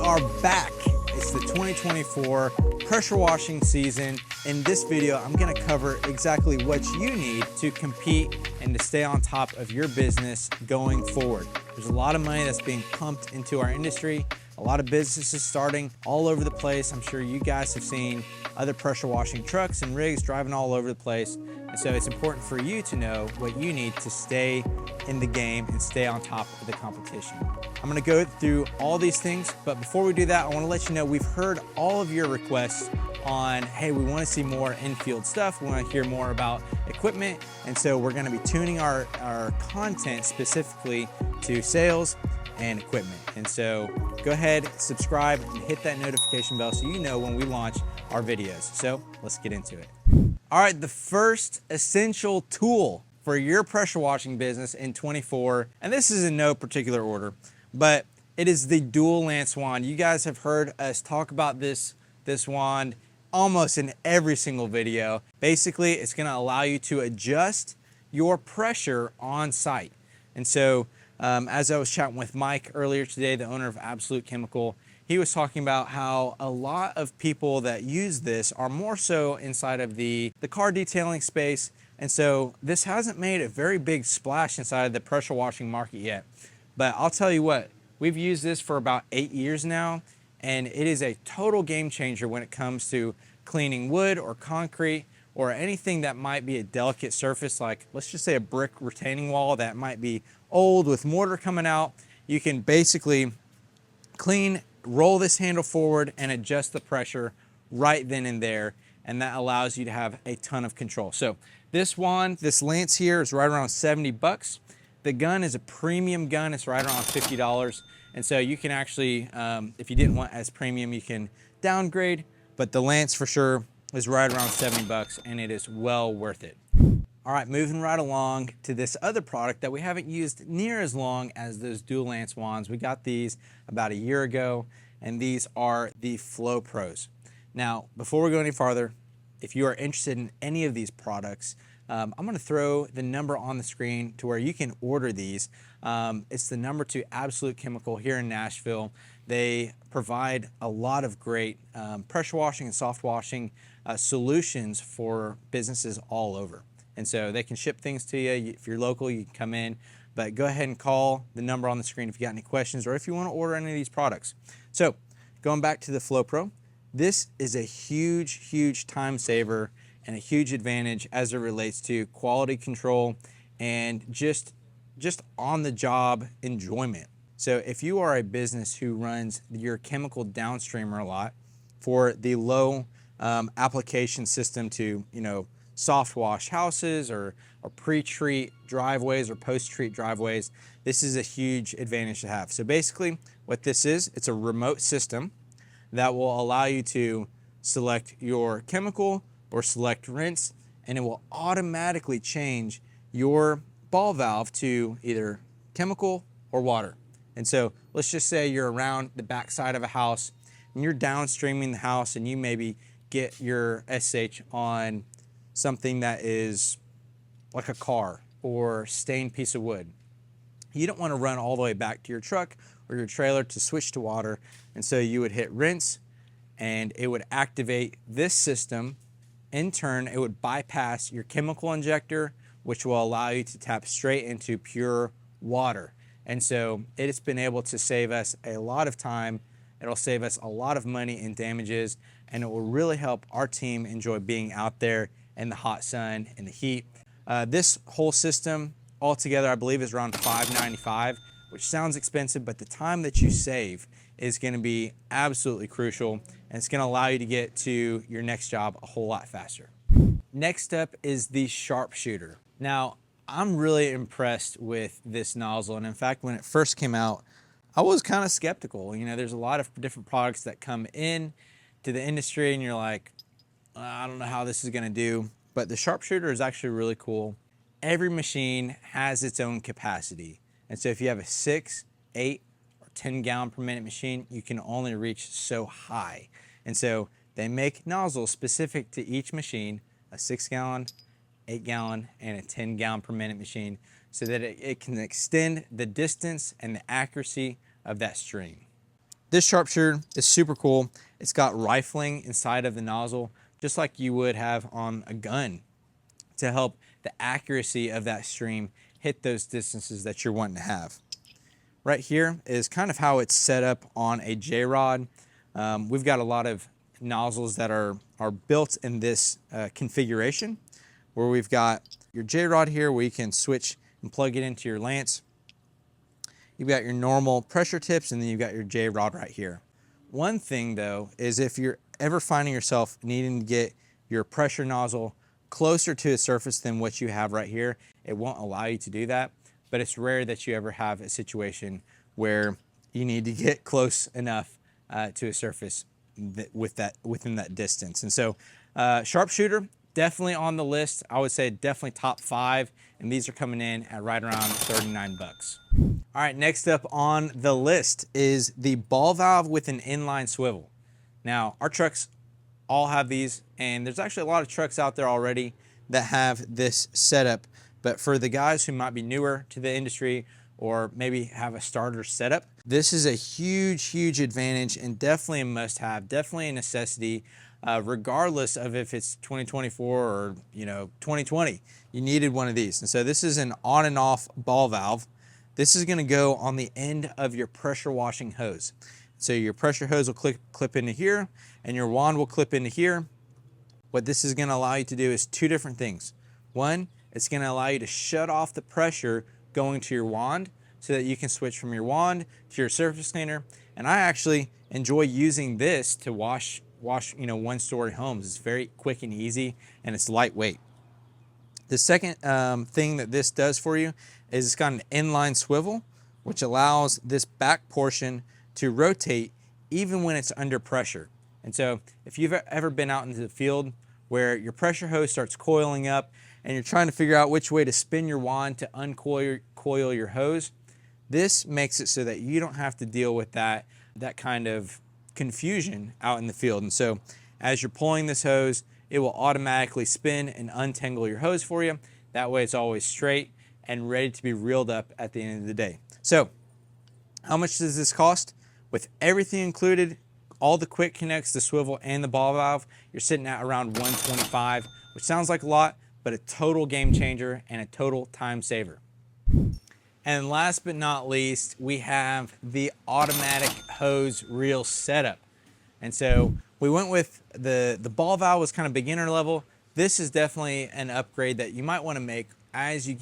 are back. It's the 2024 pressure washing season. In this video, I'm gonna cover exactly what you need to compete and to stay on top of your business going forward. There's a lot of money that's being pumped into our industry. A lot of businesses starting all over the place. I'm sure you guys have seen other pressure washing trucks and rigs driving all over the place. And so it's important for you to know what you need to stay in the game and stay on top of the competition. I'm gonna go through all these things, but before we do that, I wanna let you know we've heard all of your requests on, hey, we wanna see more in-field stuff, we wanna hear more about equipment, and so we're gonna be tuning our content specifically to sales and equipment. And so go ahead, subscribe, and hit that notification bell so you know when we launch our videos. So let's get into it. All right, the first essential tool for your pressure washing business in 24, and this is in no particular order, but it is the dual lance wand. You guys have heard us talk about this wand almost in every single video. Basically, it's gonna allow you to adjust your pressure on site. And so as I was chatting with Mike earlier today, the owner of Absolute Chemical, he was talking about how a lot of people that use this are more so inside of the car detailing space. And so this hasn't made a very big splash inside of the pressure washing market yet. But I'll tell you what, we've used this for about 8 years now, and it is a total game changer when it comes to cleaning wood or concrete or anything that might be a delicate surface, like let's just say a brick retaining wall that might be old with mortar coming out. You can basically clean, roll this handle forward and adjust the pressure right then and there, and that allows you to have a ton of control. So this wand, this lance here, is right around 70 bucks. The gun is a premium gun, it's right around $50. And so you can actually, if you didn't want as premium, you can downgrade, but the lance for sure is right around 70 bucks and it is well worth it. All right, moving right along to this other product that we haven't used near as long as those dual lance wands. We got these about a year ago, and these are the Flow Pros. Now, before we go any farther, if you are interested in any of these products, I'm gonna throw the number on the screen to where you can order these. It's the number to Absolute Chemical here in Nashville. They provide a lot of great pressure washing and soft washing solutions for businesses all over. And so they can ship things to you. If you're local, you can come in, but go ahead and call the number on the screen if you got any questions or if you want to order any of these products. So going back to the Flow Pro, this is a huge, huge time saver and a huge advantage as it relates to quality control and just on the job enjoyment. So if you are a business who runs your chemical downstreamer a lot for the low application system to, soft wash houses or pre-treat driveways or post-treat driveways, this is a huge advantage to have. So basically what this is, it's a remote system that will allow you to select your chemical or select rinse, and it will automatically change your ball valve to either chemical or water. And so let's just say you're around the backside of a house and you're downstreaming the house and you maybe get your SH on something that is like a car or stained piece of wood. You don't want to run all the way back to your truck or your trailer to switch to water. And so you would hit rinse and it would activate this system. In turn, it would bypass your chemical injector, which will allow you to tap straight into pure water. And so it's been able to save us a lot of time. It'll save us a lot of money in damages, and it will really help our team enjoy being out there in the hot sun and the heat. This whole system altogether, I believe, is around $595, which sounds expensive, but the time that you save is gonna be absolutely crucial, and it's gonna allow you to get to your next job a whole lot faster. Next up is the Sharpshooter. Now, I'm really impressed with this nozzle, and in fact, when it first came out, I was kind of skeptical. There's a lot of different products that come in to the industry, and you're like, I don't know how this is gonna do, but the Sharpshooter is actually really cool. Every machine has its own capacity. And so if you have a 6, 8, or 10 gallon per minute machine, you can only reach so high. And so they make nozzles specific to each machine, a 6 gallon, 8 gallon, and a 10 gallon per minute machine, so that it can extend the distance and the accuracy of that stream. This sharpshooter is super cool. It's got rifling inside of the nozzle, just like you would have on a gun, to help the accuracy of that stream hit those distances that you're wanting to have. Right here is kind of how it's set up on a J-rod. We've got a lot of nozzles that are built in this configuration, where we've got your J-rod here where you can switch and plug it into your lance. You've got your normal pressure tips, and then you've got your J-rod right here. One thing though is if you're ever finding yourself needing to get your pressure nozzle closer to the surface than what you have right here, it won't allow you to do that. But it's rare that you ever have a situation where you need to get close enough to a surface within that distance. And so sharpshooter, definitely on the list. I would say definitely top 5, and these are coming in at right around 39 bucks. All right, next up on the list is the ball valve with an inline swivel. Now, our trucks all have these, and there's actually a lot of trucks out there already that have this setup. But for the guys who might be newer to the industry or maybe have a starter setup, this is a huge advantage, and definitely a must-have, definitely a necessity, regardless of if it's 2024 or 2020. You needed one of these. And so this is an on and off ball valve. This is going to go on the end of your pressure washing hose. So your pressure hose will clip into here, and your wand will clip into here. What this is going to allow you to do is 2 different things. One, it's going to allow you to shut off the pressure going to your wand so that you can switch from your wand to your surface cleaner. And I actually enjoy using this to wash one-story homes. It's very quick and easy, and it's lightweight. The second thing that this does for you is it's got an inline swivel, which allows this back portion to rotate even when it's under pressure. And so if you've ever been out into the field where your pressure hose starts coiling up and you're trying to figure out which way to spin your wand to uncoil your hose, this makes it so that you don't have to deal with that kind of confusion out in the field. And so as you're pulling this hose, it will automatically spin and untangle your hose for you. That way it's always straight and ready to be reeled up at the end of the day. So how much does this cost? With everything included, all the quick connects, the swivel, and the ball valve, you're sitting at around $125, which sounds like a lot, but a total game changer and a total time saver. And last but not least, we have the automatic hose reel setup. And so we went with the ball valve was kind of beginner level. This is definitely an upgrade that you might want to make as you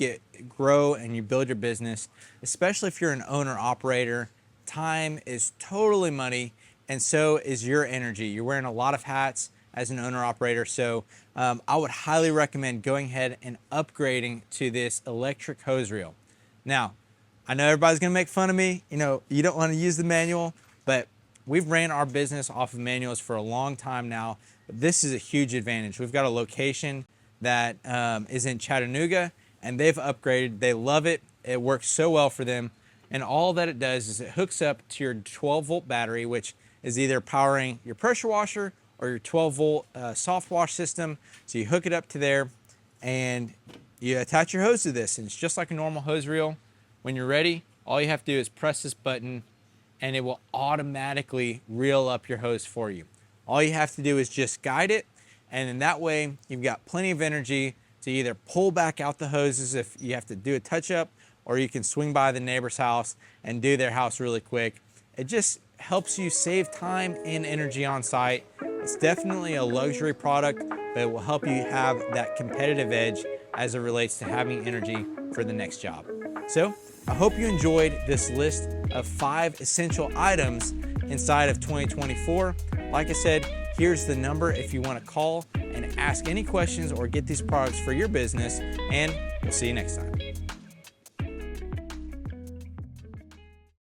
grow and you build your business, especially if you're an owner operator. Time is totally money, and so is your energy. You're wearing a lot of hats as an owner operator, so I would highly recommend going ahead and upgrading to this electric hose reel. Now, I know everybody's gonna make fun of me, you don't want to use the manual, but we've ran our business off of manuals for a long time now. But this is a huge advantage. We've got a location that is in Chattanooga, and they've upgraded. They love it. It works so well for them. And all that it does is it hooks up to your 12-volt battery, which is either powering your pressure washer or your 12-volt soft wash system. So you hook it up to there, and you attach your hose to this, and it's just like a normal hose reel. When you're ready, all you have to do is press this button, and it will automatically reel up your hose for you. All you have to do is just guide it, and in that way, you've got plenty of energy to either pull back out the hoses if you have to do a touch-up, or you can swing by the neighbor's house and do their house really quick. It just helps you save time and energy on site. It's definitely a luxury product, but it will help you have that competitive edge as it relates to having energy for the next job. So I hope you enjoyed this list of 5 essential items inside of 2024. Like I said, here's the number if you want to call and ask any questions or get these products for your business, and we'll see you next time.